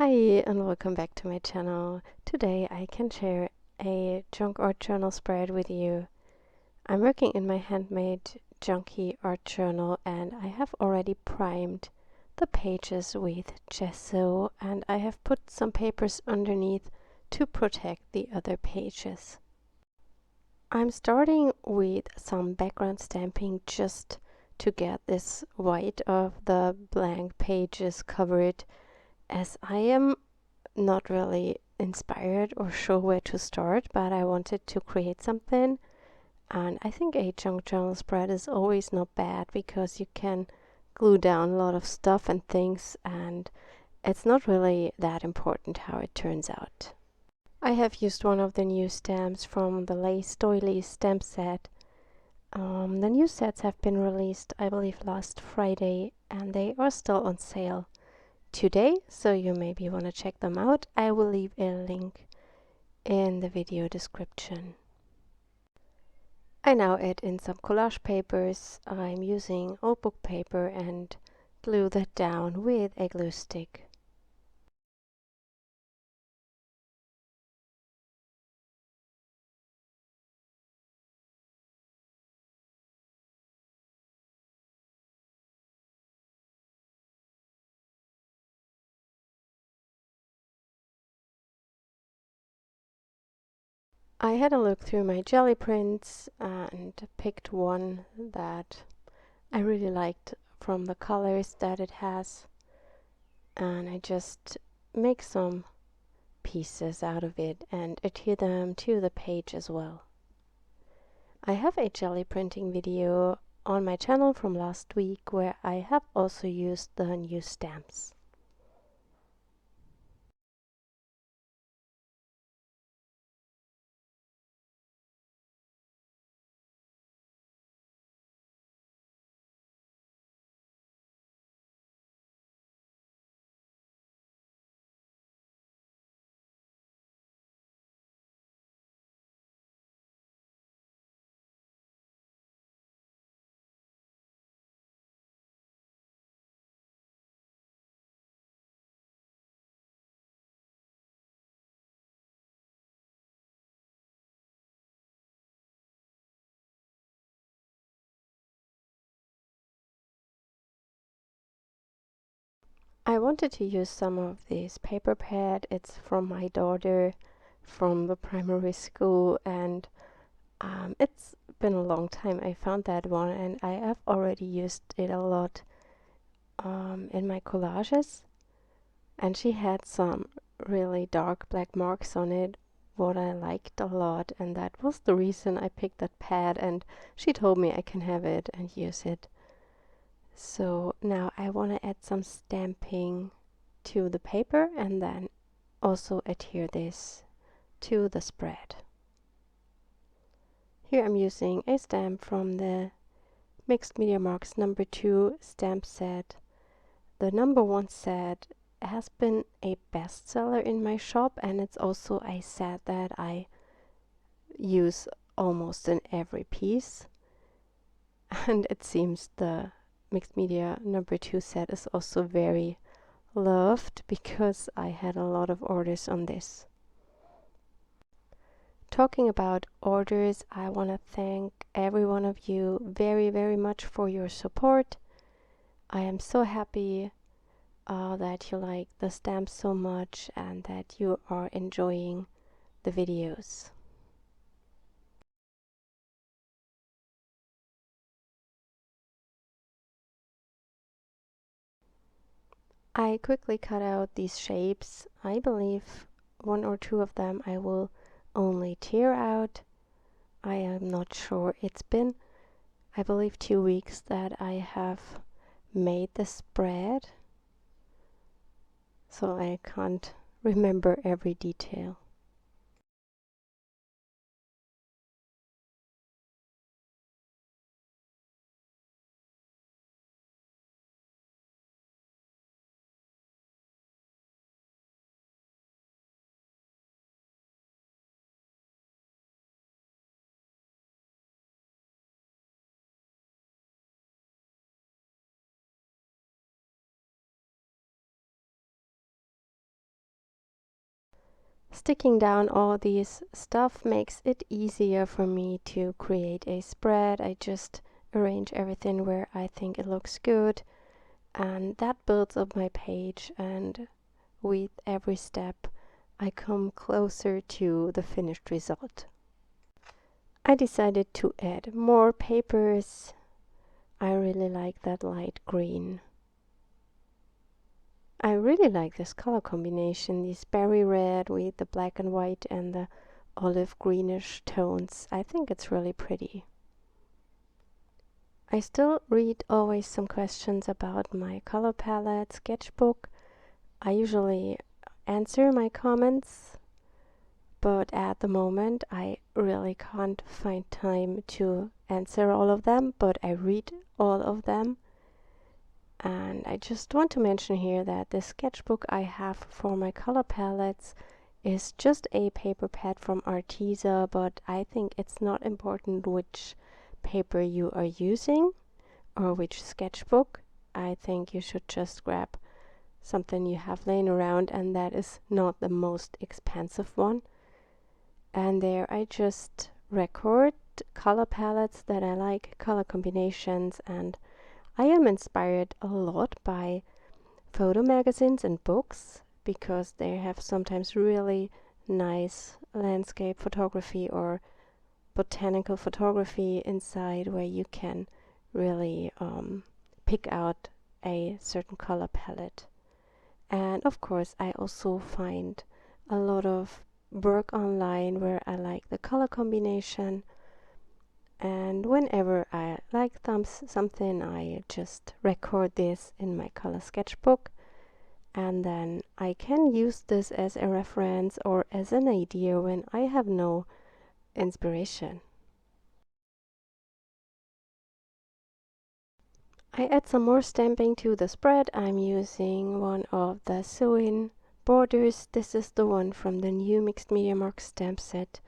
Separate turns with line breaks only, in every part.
Hi and welcome back to my channel. Today I can share a junk art journal spread with you. I'm working in my handmade junky art journal and I have already primed the pages with gesso and I have put some papers underneath to protect the other pages. I'm starting with some background stamping just to get this white of the blank pages covered, as I am not really inspired or sure where to start, but I wanted to create something. And I think a junk journal spread is always not bad because you can glue down a lot of stuff and things, and it's not really that important how it turns out. I have used one of the new stamps from the Lace Doilies stamp set. The new sets have been released, I believe, last Friday, and they are still on sale today, so you maybe want to check them out. I will leave a link in the video description. I now add in some collage papers. I'm using old book paper and glue that down with a glue stick. I had a look through my jelly prints and picked one that I really liked from the colors that it has, and I just make some pieces out of it and adhere them to the page as well. I have a jelly printing video on my channel from last week where I have also used the new stamps. I wanted to use some of this paper pad. It's from my daughter from the primary school, and it's been a long time I found that one, and I have already used it a lot in my collages. And she had some really dark black marks on it, what I liked a lot, and that was the reason I picked that pad, and she told me I can have it and use it. So now I want to add some stamping to the paper and then also adhere this to the spread. Here I'm using a stamp from the Mixed Media Marks number 2 stamp set. The number 1 set has been a bestseller in my shop, and it's also a set that I use almost in every piece. And it seems the Mixed Media number 2 set is also very loved because I had a lot of orders on this. Talking about orders, I want to thank every one of you very much for your support. I am so happy that you like the stamps so much and that you are enjoying the videos. I quickly cut out these shapes. I believe one or two of them I will only tear out. I am not sure. It's been, I believe, 2 weeks that I have made the spread, so I can't remember every detail. Sticking down all these stuff makes it easier for me to create a spread. I just arrange everything where I think it looks good, and that builds up my page, and with every step I come closer to the finished result. I decided to add more papers. I really like that light green. I really like this color combination, this berry red with the black and white and the olive greenish tones. I think it's really pretty. I still read always some questions about my color palette sketchbook. I usually answer my comments, but at the moment I really can't find time to answer all of them, but I read all of them. And I just want to mention here that the sketchbook I have for my color palettes is just a paper pad from Arteza, but I think it's not important which paper you are using or which sketchbook. I think you should just grab something you have laying around, and that is not the most expensive one. And there I just record color palettes that I like, color combinations, and I am inspired a lot by photo magazines and books because they have sometimes really nice landscape photography or botanical photography inside where you can really pick out a certain color palette. And of course I also find a lot of work online where I like the color combination. And whenever I like something, I just record this in my color sketchbook, and then I can use this as a reference or as an idea when I have no inspiration. I add some more stamping to the spread. I'm using one of the StazOn borders. This is the one from the new Mixed Media Marks stamp set.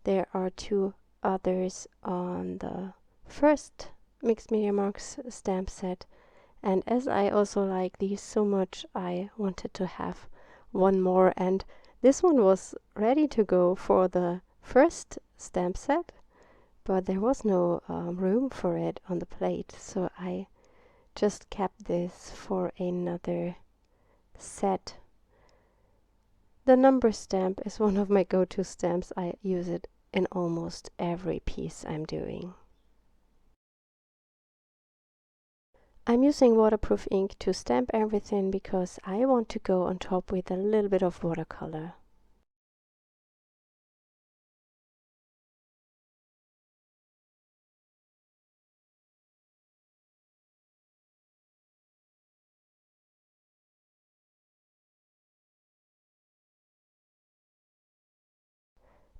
There are two others on the first Mixed Media Marks stamp set, and as I also like these so much, I wanted to have one more, and this one was ready to go for the first stamp set, but there was no room for it on the plate, so I just kept this for another set. The number stamp is one of my go-to stamps. I use it in almost every piece I'm doing. I'm using waterproof ink to stamp everything because I want to go on top with a little bit of watercolor.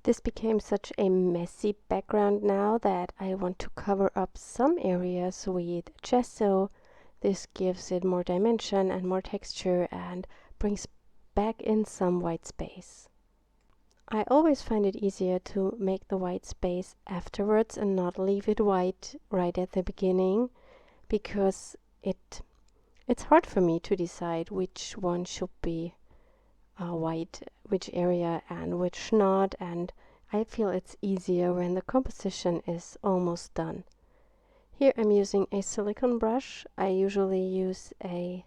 This became such a messy background now that I want to cover up some areas with gesso. This gives it more dimension and more texture and brings back in some white space. I always find it easier to make the white space afterwards and not leave it white right at the beginning, because it's hard for me to decide which one should be white, which area and which not, and I feel it's easier when the composition is almost done. Here I'm using a silicone brush. I usually use a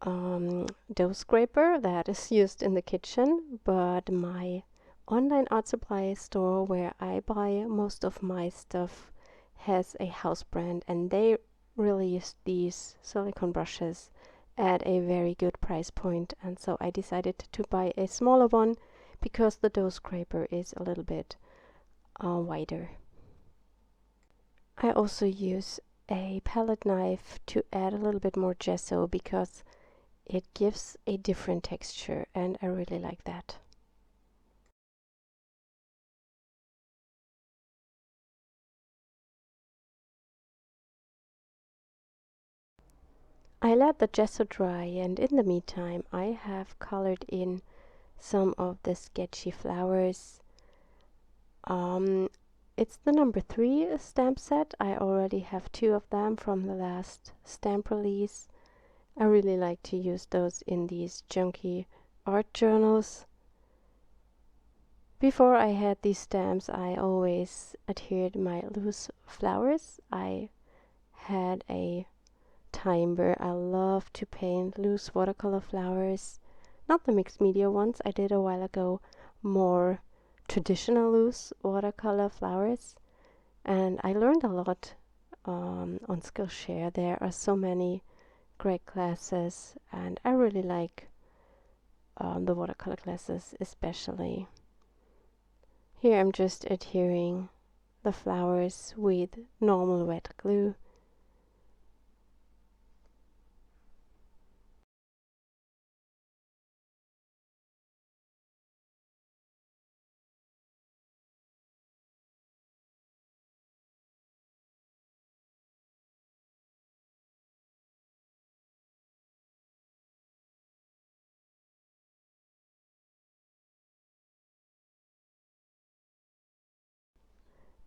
dough scraper that is used in the kitchen, but my online art supply store where I buy most of my stuff has a house brand, and they released these silicone brushes at a very good price point, and so I decided to buy a smaller one because the dough scraper is a little bit wider. I also use a palette knife to add a little bit more gesso because it gives a different texture, and I really like that. I let the gesso dry, and in the meantime I have colored in some of the Sketchy Flowers. It's the number 3 stamp set. I already have 2 of them from the last stamp release. I really like to use those in these junky art journals. Before I had these stamps, I always adhered my loose flowers. I had a time where I loved to paint loose watercolor flowers, not the mixed media ones. I did a while ago more traditional loose watercolor flowers, and I learned a lot on Skillshare. There are so many great classes, and I really like the watercolor classes especially. Here I'm just adhering the flowers with normal wet glue.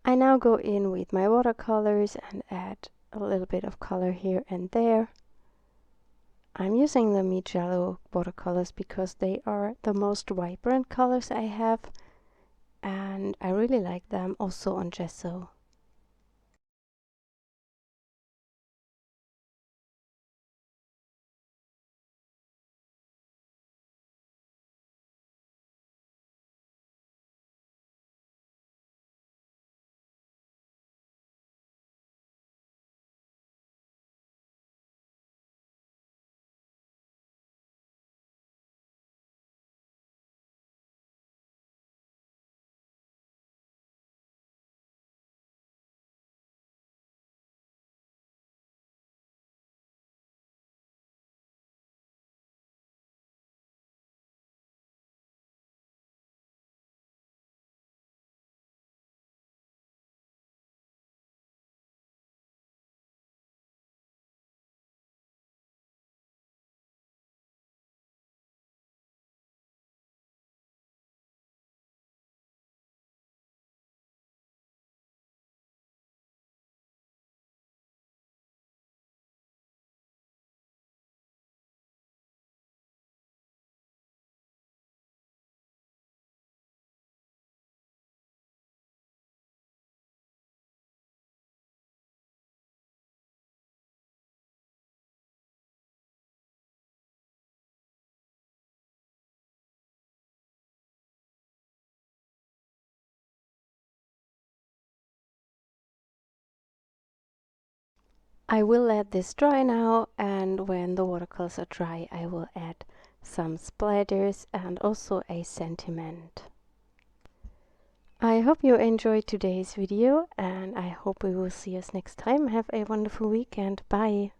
I now go in with my watercolors and add a little bit of color here and there. I'm using the Jello watercolors because they are the most vibrant colors I have, and I really like them also on gesso. I will let this dry now, and when the watercolors are dry I will add some splatters and also a sentiment. I hope you enjoyed today's video, and I hope we will see us next time. Have a wonderful weekend. Bye!